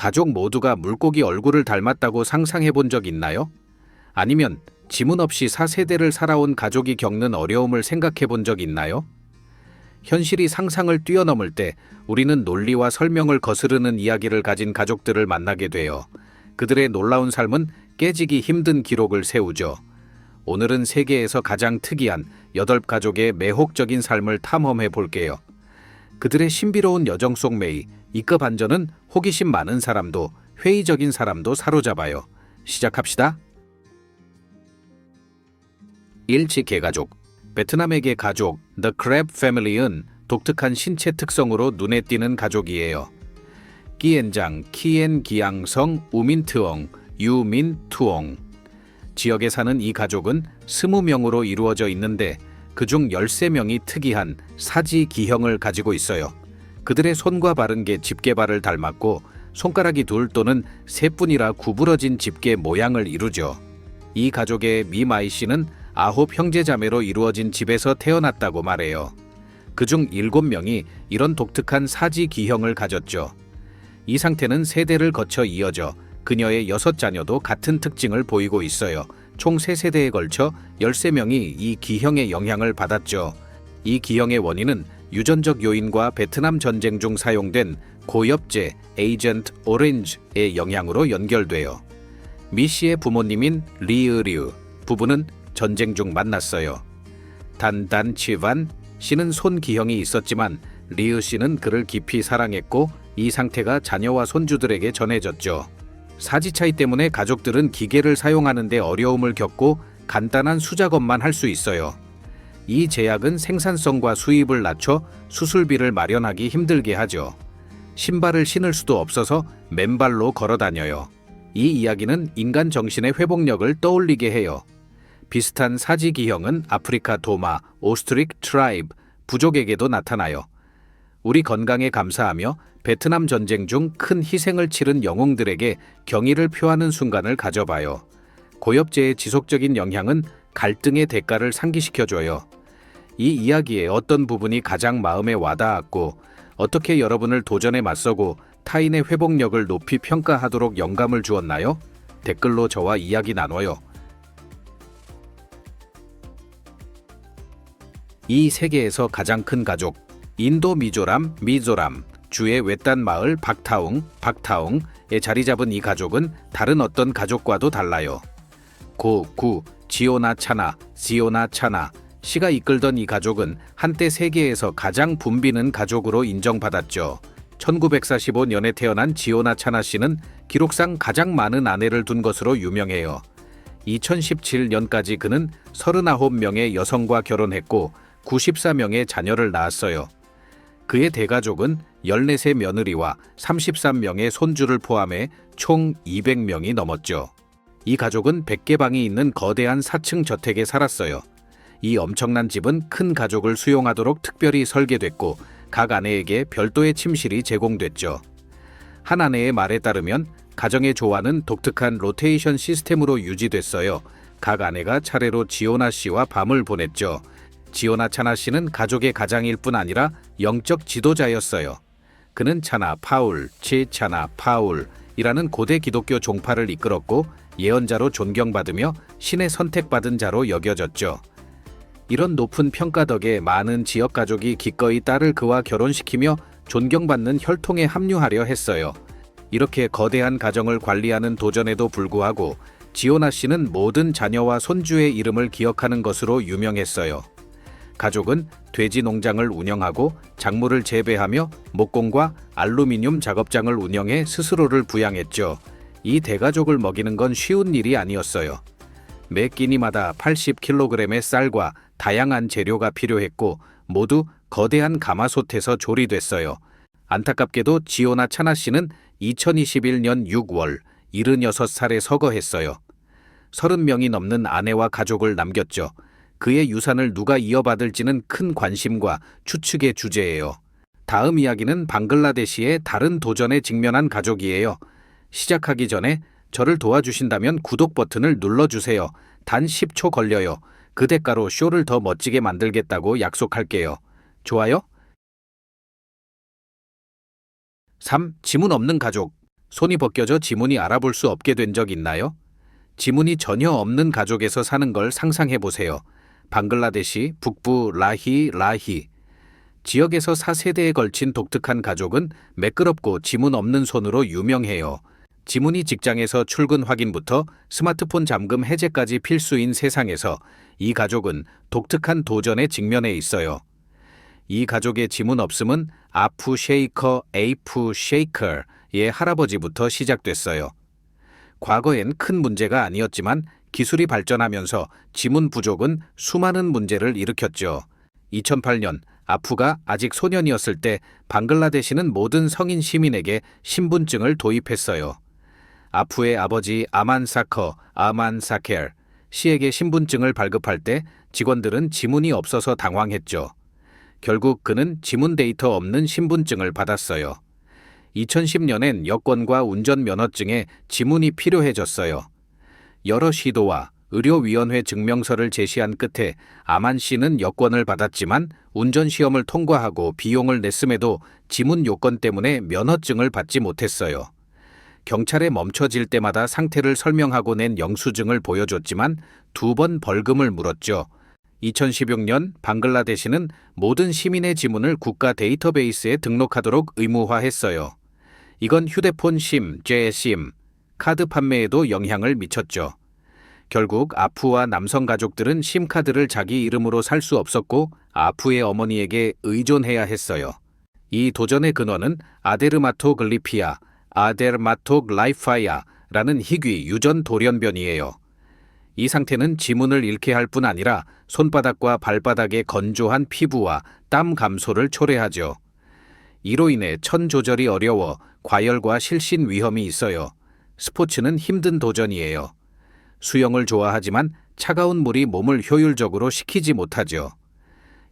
가족 모두가 물고기 얼굴을 닮았다고 상상해 본 적 있나요? 아니면 지문 없이 4세대를 살아온 가족이 겪는 어려움을 생각해 본 적 있나요? 현실이 상상을 뛰어넘을 때 우리는 논리와 설명을 거스르는 이야기를 가진 가족들을 만나게 돼요. 그들의 놀라운 삶은 깨지기 힘든 기록을 세우죠. 오늘은 세계에서 가장 특이한 8가족의 매혹적인 삶을 탐험해 볼게요. 그들의 신비로운 여정 속 매이, E급 반전은 호기심 많은 사람도 회의적인 사람도 사로잡아요. 시작합시다. 일치 개가족. 베트남의 개가족 The Crab Family은 독특한 신체 특성으로 눈에 띄는 가족이에요. 끼엔장, 키엔기양성, 우민트엉, 유민투엉. 지역에 사는 이 가족은 20명으로 이루어져 있는데 그중 13명이 특이한 사지 기형을 가지고 있어요. 그들의 손과 발은 개 집게발을 닮았고 손가락이 둘 또는 셋뿐이라 구부러진 집게 모양을 이루죠. 이 가족의 미마이 씨는 9 형제자매로 이루어진 집에서 태어났다고 말해요. 그중 7명이 이런 독특한 사지 기형을 가졌죠. 이 상태는 세대를 거쳐 이어져 그녀의 6자녀도 같은 특징을 보이고 있어요. 총 3세대에 걸쳐 13명이 이 기형의 영향을 받았죠. 이 기형의 원인은 유전적 요인과 베트남 전쟁 중 사용된 고엽제 에이전트 오렌지의 영향으로 연결돼요. 미 씨의 부모님인 리으류 부부는 전쟁 중 만났어요. 단단치반 씨는 손 기형이 있었지만 리으 씨는 그를 깊이 사랑했고 이 상태가 자녀와 손주들에게 전해졌죠. 사지 차이 때문에 가족들은 기계를 사용하는 데 어려움을 겪고 간단한 수작업만 할 수 있어요. 이 제약은 생산성과 수입을 낮춰 수술비를 마련하기 힘들게 하죠. 신발을 신을 수도 없어서 맨발로 걸어 다녀요. 이 이야기는 인간 정신의 회복력을 떠올리게 해요. 비슷한 사지 기형은 아프리카 도마, 오스트릭 트라이브, 부족에게도 나타나요. 우리 건강에 감사하며 베트남 전쟁 중 큰 희생을 치른 영웅들에게 경의를 표하는 순간을 가져봐요. 고엽제의 지속적인 영향은 갈등의 대가를 상기시켜줘요. 이 이야기의 어떤 부분이 가장 마음에 와닿았고 어떻게 여러분을 도전에 맞서고 타인의 회복력을 높이 평가하도록 영감을 주었나요? 댓글로 저와 이야기 나눠요. 이 세계에서 가장 큰 가족, 인도 미조람, 주의 외딴 마을 박타웅에 자리 잡은 이 가족은 다른 어떤 가족과도 달라요. 지오나 차나 씨가 이끌던 이 가족은 한때 세계에서 가장 붐비는 가족으로 인정받았죠. 1945년에 태어난 지오나 차나 씨는 기록상 가장 많은 아내를 둔 것으로 유명해요. 2017년까지 그는 39명의 여성과 결혼했고 94명의 자녀를 낳았어요. 그의 대가족은 14세 며느리와 33명의 손주를 포함해 총 200명이 넘었죠. 이 가족은 100개 방이 있는 거대한 4층 저택에 살았어요. 이 엄청난 집은 큰 가족을 수용하도록 특별히 설계됐고 각 아내에게 별도의 침실이 제공됐죠. 한 아내의 말에 따르면 가정의 조화는 독특한 로테이션 시스템으로 유지됐어요. 각 아내가 차례로 지오나 씨와 밤을 보냈죠. 지오나 차나 씨는 가족의 가장일 뿐 아니라 영적 지도자였어요. 그는 차나 파울이라는 고대 기독교 종파를 이끌었고 예언자로 존경받으며 신의 선택받은 자로 여겨졌죠. 이런 높은 평가 덕에 많은 지역 가족이 기꺼이 딸을 그와 결혼시키며 존경받는 혈통에 합류하려 했어요. 이렇게 거대한 가정을 관리하는 도전에도 불구하고 지오나 씨는 모든 자녀와 손주의 이름을 기억하는 것으로 유명했어요. 가족은 돼지 농장을 운영하고 작물을 재배하며 목공과 알루미늄 작업장을 운영해 스스로를 부양했죠. 이 대가족을 먹이는 건 쉬운 일이 아니었어요. 매 끼니마다 80kg의 쌀과 다양한 재료가 필요했고 모두 거대한 가마솥에서 조리됐어요. 안타깝게도 지오나 차나 씨는 2021년 6월 76살에 서거했어요. 30명이 넘는 아내와 가족을 남겼죠. 그의 유산을 누가 이어받을지는 큰 관심과 추측의 주제예요. 다음 이야기는 방글라데시의 다른 도전에 직면한 가족이에요. 시작하기 전에 저를 도와주신다면 구독 버튼을 눌러주세요. 단 10초 걸려요. 그 대가로 쇼를 더 멋지게 만들겠다고 약속할게요. 좋아요? 3. 지문 없는 가족. 손이 벗겨져 지문이 알아볼 수 없게 된 적 있나요? 지문이 전혀 없는 가족에서 사는 걸 상상해 보세요. 방글라데시 북부 라히. 지역에서 4세대에 걸친 독특한 가족은 매끄럽고 지문 없는 손으로 유명해요. 지문이 직장에서 출근 확인부터 스마트폰 잠금 해제까지 필수인 세상에서 이 가족은 독특한 도전에 직면해 있어요. 이 가족의 지문 없음은 아프 쉐이커 에이프 쉐이커의 할아버지부터 시작됐어요. 과거엔 큰 문제가 아니었지만 기술이 발전하면서 지문 부족은 수많은 문제를 일으켰죠. 2008년 아프가 아직 소년이었을 때 방글라데시는 모든 성인 시민에게 신분증을 도입했어요. 아프의 아버지 아만 사켈 씨에게 신분증을 발급할 때 직원들은 지문이 없어서 당황했죠. 결국 그는 지문 데이터 없는 신분증을 받았어요. 2010년엔 여권과 운전면허증에 지문이 필요해졌어요. 여러 시도와 의료위원회 증명서를 제시한 끝에 아만 씨는 여권을 받았지만 운전시험을 통과하고 비용을 냈음에도 지문 요건 때문에 면허증을 받지 못했어요. 경찰에 멈춰질 때마다 상태를 설명하고 낸 영수증을 보여줬지만 2번 벌금을 물었죠. 2016년 방글라데시는 모든 시민의 지문을 국가 데이터베이스에 등록하도록 의무화했어요. 이건 휴대폰 심, 재심, 카드 판매에도 영향을 미쳤죠. 결국 아프와 남성 가족들은 심카드를 자기 이름으로 살 수 없었고 아프의 어머니에게 의존해야 했어요. 이 도전의 근원은 아데르마토글라이파야라는 희귀 유전 돌연변이에요. 이 상태는 지문을 잃게 할 뿐 아니라 손바닥과 발바닥의 건조한 피부와 땀 감소를 초래하죠. 이로 인해 천 조절이 어려워 과열과 실신 위험이 있어요. 스포츠는 힘든 도전이에요. 수영을 좋아하지만 차가운 물이 몸을 효율적으로 식히지 못하죠.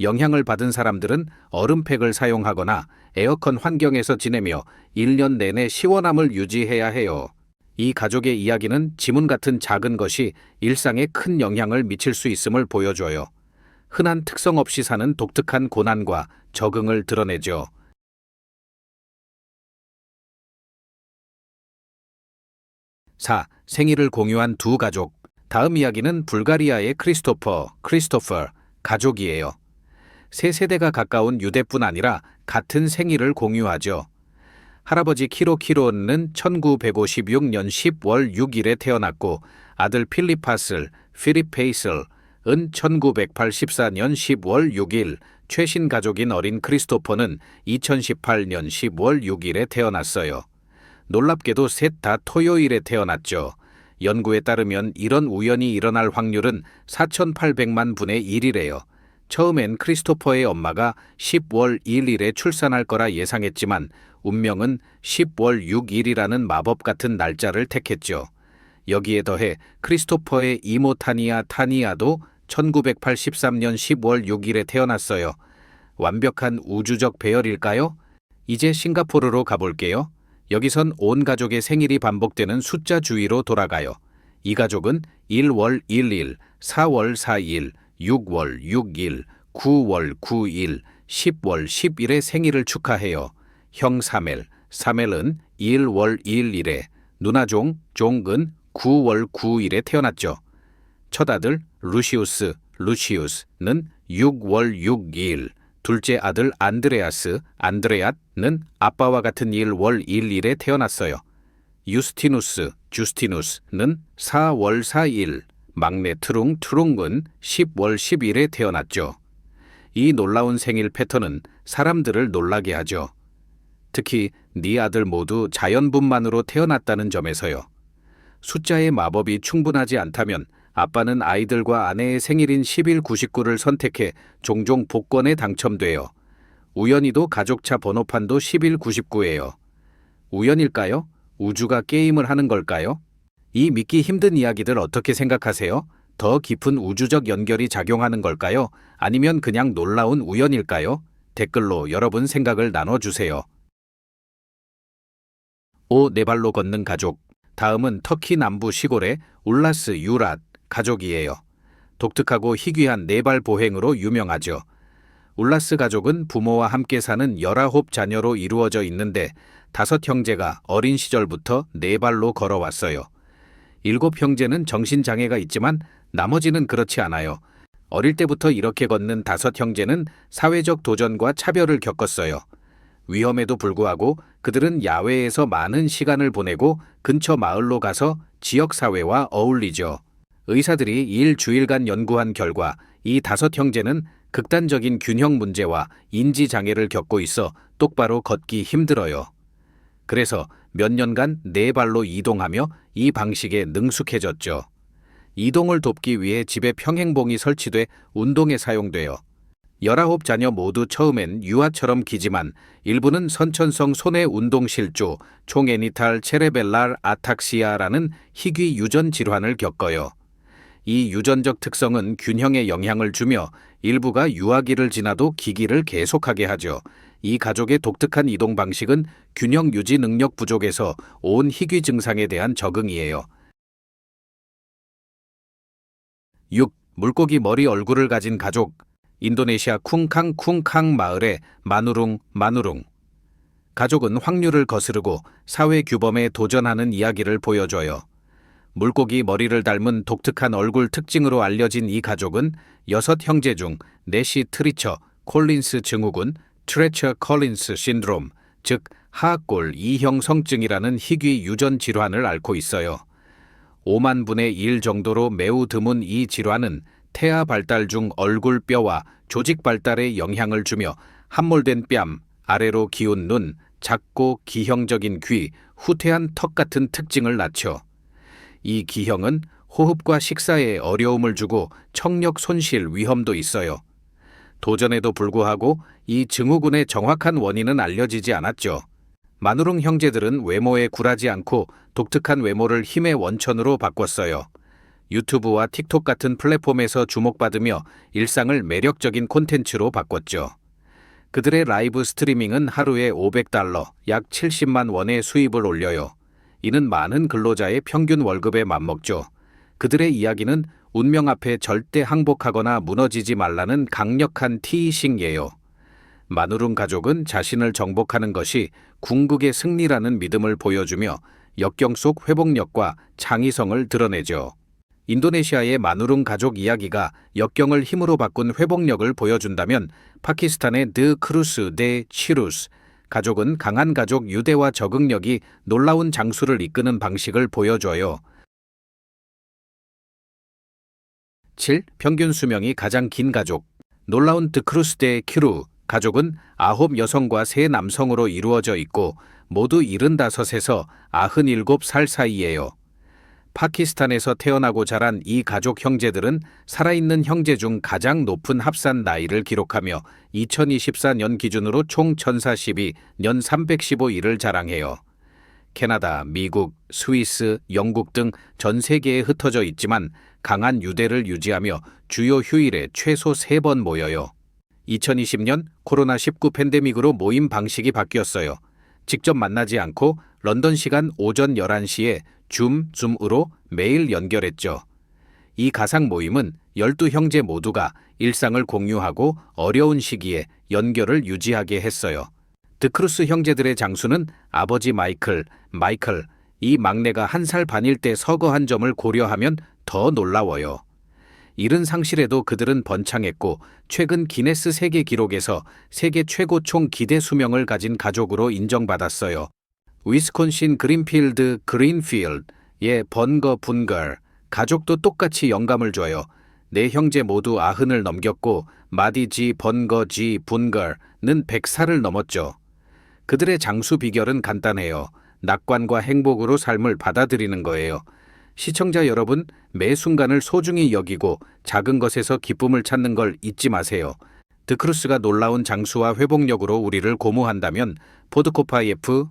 영향을 받은 사람들은 얼음팩을 사용하거나 에어컨 환경에서 지내며 1년 내내 시원함을 유지해야 해요. 이 가족의 이야기는 지문 같은 작은 것이 일상에 큰 영향을 미칠 수 있음을 보여줘요. 흔한 특성 없이 사는 독특한 고난과 적응을 드러내죠. 4. 생일을 공유한 두 가족. 다음 이야기는 불가리아의 크리스토퍼 가족이에요. 세 세대가 가까운 유대뿐 아니라 같은 생일을 공유하죠. 할아버지 키로는 1956년 10월 6일에 태어났고 아들 필리페이슬은 1984년 10월 6일, 최신 가족인 어린 크리스토퍼는 2018년 10월 6일에 태어났어요. 놀랍게도 셋 다 토요일에 태어났죠. 연구에 따르면 이런 우연이 일어날 확률은 4,800만 분의 1이래요. 처음엔 크리스토퍼의 엄마가 10월 1일에 출산할 거라 예상했지만 운명은 10월 6일이라는 마법 같은 날짜를 택했죠. 여기에 더해 크리스토퍼의 이모 타니아도 1983년 10월 6일에 태어났어요. 완벽한 우주적 배열일까요? 이제 싱가포르로 가볼게요. 여기선 온 가족의 생일이 반복되는 숫자 주위로 돌아가요. 이 가족은 1월 1일, 4월 4일, 6월 6일, 9월 9일, 10월 10일에 생일을 축하해요. 형 사멜은 1월 1일에, 누나 종은 9월 9일에 태어났죠. 첫 아들 루시우스는 6월 6일, 둘째 아들 안드레앗는 아빠와 같은 1월 1일에 태어났어요. 주스티누스는 4월 4일, 막내 트룽은 10월 10일에 태어났죠. 이 놀라운 생일 패턴은 사람들을 놀라게 하죠. 특히 네 아들 모두 자연분만으로 태어났다는 점에서요. 숫자의 마법이 충분하지 않다면 아빠는 아이들과 아내의 생일인 10일 99를 선택해 종종 복권에 당첨돼요. 우연히도 가족차 번호판도 10일 99예요. 우연일까요? 우주가 게임을 하는 걸까요? 이 믿기 힘든 이야기들 어떻게 생각하세요? 더 깊은 우주적 연결이 작용하는 걸까요? 아니면 그냥 놀라운 우연일까요? 댓글로 여러분 생각을 나눠주세요. 5. 네 발로 걷는 가족. 다음은 터키 남부 시골의 울라스 유랏 가족이에요. 독특하고 희귀한 네발 보행으로 유명하죠. 울라스 가족은 부모와 함께 사는 19자녀로 이루어져 있는데 5 형제가 어린 시절부터 4발로 걸어왔어요. 7 형제는 정신장애가 있지만 나머지는 그렇지 않아요. 어릴 때부터 이렇게 걷는 5 형제는 사회적 도전과 차별을 겪었어요. 위험에도 불구하고 그들은 야외에서 많은 시간을 보내고 근처 마을로 가서 지역사회와 어울리죠. 의사들이 일주일간 연구한 결과 이 5 형제는 극단적인 균형 문제와 인지장애를 겪고 있어 똑바로 걷기 힘들어요. 그래서 몇 년간 4발로 이동하며 이 방식에 능숙해졌죠. 이동을 돕기 위해 집에 평행봉이 설치돼 운동에 사용돼요. 19 자녀 모두 처음엔 유아처럼 기지만 일부는 선천성 손해 운동 실조, 총에니탈 체레벨랄 아탁시아라는 희귀 유전 질환을 겪어요. 이 유전적 특성은 균형에 영향을 주며 일부가 유아기를 지나도 기기를 계속하게 하죠. 이 가족의 독특한 이동 방식은 균형 유지 능력 부족에서 온 희귀 증상에 대한 적응이에요. 6. 물고기 머리 얼굴을 가진 가족. 인도네시아 쿵캉 마을의 마누룽. 가족은 확률을 거스르고 사회 규범에 도전하는 이야기를 보여줘요. 물고기 머리를 닮은 독특한 얼굴 특징으로 알려진 이 가족은 6 형제 중 넷이 트리처 콜린스 증후군, 트레처 콜린스 신드롬, 즉 하악골 2형 성증이라는 희귀 유전 질환을 앓고 있어요. 5만 분의 1 정도로 매우 드문 이 질환은 태아 발달 중 얼굴 뼈와 조직 발달에 영향을 주며 함몰된 뺨, 아래로 기운 눈, 작고 기형적인 귀, 후퇴한 턱 같은 특징을 낳죠. 이 기형은 호흡과 식사에 어려움을 주고 청력 손실 위험도 있어요. 도전에도 불구하고 이 증후군의 정확한 원인은 알려지지 않았죠. 마누룽 형제들은 외모에 굴하지 않고 독특한 외모를 힘의 원천으로 바꿨어요. 유튜브와 틱톡 같은 플랫폼에서 주목받으며 일상을 매력적인 콘텐츠로 바꿨죠. 그들의 라이브 스트리밍은 하루에 $500, 약 70만 원의 수입을 올려요. 이는 많은 근로자의 평균 월급에 맞먹죠. 그들의 이야기는 운명 앞에 절대 항복하거나 무너지지 말라는 강력한 티이싱이에요. 마누룽 가족은 자신을 정복하는 것이 궁극의 승리라는 믿음을 보여주며 역경 속 회복력과 창의성을 드러내죠. 인도네시아의 마누룽 가족 이야기가 역경을 힘으로 바꾼 회복력을 보여준다면 파키스탄의 드 크루스 데 치루스 가족은 강한 가족 유대와 적응력이 놀라운 장수를 이끄는 방식을 보여줘요. 7. 평균 수명이 가장 긴 가족. 놀라운 드 크루스 데 키루 가족은 9 여성과 3 남성으로 이루어져 있고 모두 75에서 97살 사이예요. 파키스탄에서 태어나고 자란 이 가족 형제들은 살아있는 형제 중 가장 높은 합산 나이를 기록하며 2024년 기준으로 총 1042, 년 315일을 자랑해요. 캐나다, 미국, 스위스, 영국 등 전 세계에 흩어져 있지만 강한 유대를 유지하며 주요 휴일에 최소 3번 모여요. 2020년 코로나19 팬데믹으로 모임 방식이 바뀌었어요. 직접 만나지 않고 런던 시간 오전 11시에 줌으로 매일 연결했죠. 이 가상 모임은 12 형제 모두가 일상을 공유하고 어려운 시기에 연결을 유지하게 했어요. 드크루스 형제들의 장수는 아버지 마이클, 이 막내가 1살 반일 때 서거한 점을 고려하면 더 놀라워요. 이른 상실에도 그들은 번창했고 최근 기네스 세계 기록에서 세계 최고 총 기대 수명을 가진 가족으로 인정받았어요. 위스콘신 그린필드의 번거 분걸 가족도 똑같이 영감을 줘요. 4 형제 모두 90을 넘겼고 마디 지 번거 지 분걸는 100살을 넘었죠. 그들의 장수 비결은 간단해요. 낙관과 행복으로 삶을 받아들이는 거예요. 시청자 여러분, 매 순간을 소중히 여기고 작은 것에서 기쁨을 찾는 걸 잊지 마세요. 드크루스가 놀라운 장수와 회복력으로 우리를 고무한다면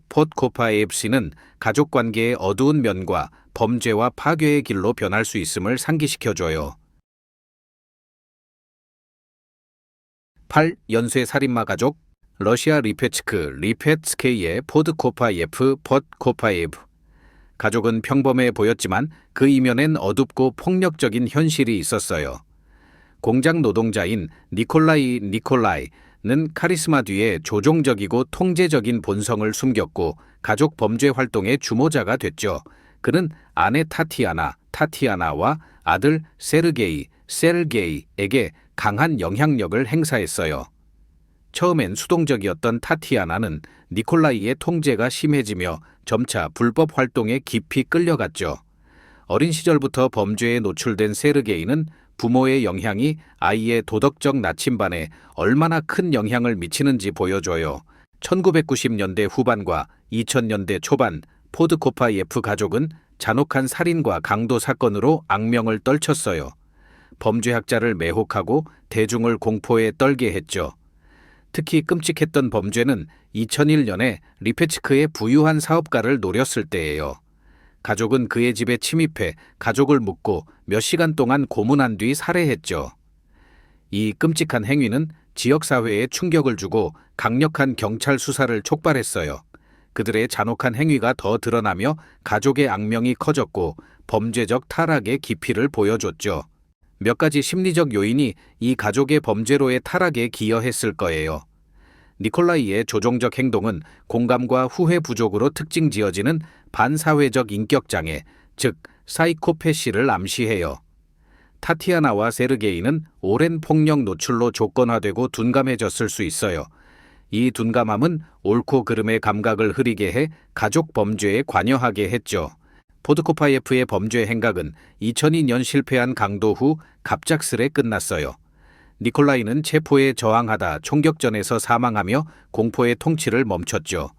팟코파이FC는 가족관계의 어두운 면과 범죄와 파괴의 길로 변할 수 있음을 상기시켜줘요. 8. 연쇄 살인마 가족. 러시아 리페츠케이의 팟코파예프 가족은 평범해 보였지만 그 이면엔 어둡고 폭력적인 현실이 있었어요. 공장 노동자인 니콜라이는 카리스마 뒤에 조종적이고 통제적인 본성을 숨겼고 가족 범죄 활동의 주모자가 됐죠. 그는 아내 타티아나와 아들 세르게이에게 강한 영향력을 행사했어요. 처음엔 수동적이었던 타티아나는 니콜라이의 통제가 심해지며 점차 불법 활동에 깊이 끌려갔죠. 어린 시절부터 범죄에 노출된 세르게이는 부모의 영향이 아이의 도덕적 나침반에 얼마나 큰 영향을 미치는지 보여줘요. 1990년대 후반과 2000년대 초반 포드코파예프 가족은 잔혹한 살인과 강도 사건으로 악명을 떨쳤어요. 범죄학자를 매혹하고 대중을 공포에 떨게 했죠. 특히 끔찍했던 범죄는 2001년에 리페츠크의 부유한 사업가를 노렸을 때예요. 가족은 그의 집에 침입해 가족을 묻고 몇 시간 동안 고문한 뒤 살해했죠. 이 끔찍한 행위는 지역사회에 충격을 주고 강력한 경찰 수사를 촉발했어요. 그들의 잔혹한 행위가 더 드러나며 가족의 악명이 커졌고 범죄적 타락의 깊이를 보여줬죠. 몇 가지 심리적 요인이 이 가족의 범죄로의 타락에 기여했을 거예요. 니콜라이의 조종적 행동은 공감과 후회 부족으로 특징 지어지는 반사회적 인격장애, 즉 사이코패시를 암시해요. 타티아나와 세르게이는 오랜 폭력 노출로 조건화되고 둔감해졌을 수 있어요. 이 둔감함은 옳고 그름의 감각을 흐리게 해 가족 범죄에 관여하게 했죠. 포드코파예프의 범죄 행각은 2002년 실패한 강도 후 갑작스레 끝났어요. 니콜라이는 체포에 저항하다 총격전에서 사망하며 공포의 통치를 멈췄죠.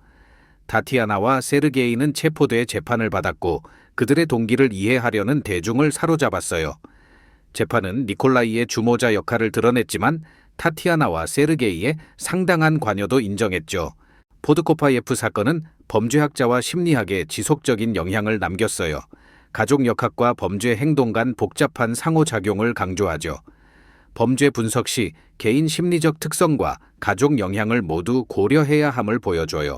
타티아나와 세르게이는 체포돼 재판을 받았고 그들의 동기를 이해하려는 대중을 사로잡았어요. 재판은 니콜라이의 주모자 역할을 드러냈지만 타티아나와 세르게이의 상당한 관여도 인정했죠. 포드코파예프 사건은 범죄학자와 심리학에 지속적인 영향을 남겼어요. 가족 역학과 범죄 행동 간 복잡한 상호작용을 강조하죠. 범죄 분석 시 개인 심리적 특성과 가족 영향을 모두 고려해야 함을 보여줘요.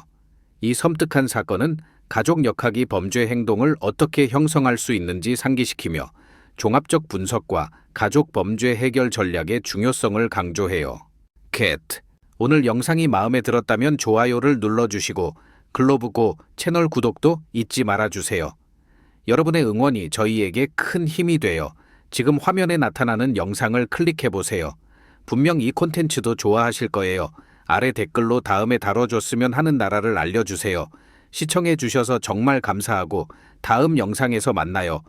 이 섬뜩한 사건은 가족 역학이 범죄 행동을 어떻게 형성할 수 있는지 상기시키며 종합적 분석과 가족 범죄 해결 전략의 중요성을 강조해요. 오늘 영상이 마음에 들었다면 좋아요를 눌러주시고 글로브고 채널 구독도 잊지 말아주세요. 여러분의 응원이 저희에게 큰 힘이 돼요. 지금 화면에 나타나는 영상을 클릭해보세요. 분명 이 콘텐츠도 좋아하실 거예요. 아래 댓글로 다음에 다뤄줬으면 하는 나라를 알려주세요. 시청해주셔서 정말 감사하고 다음 영상에서 만나요.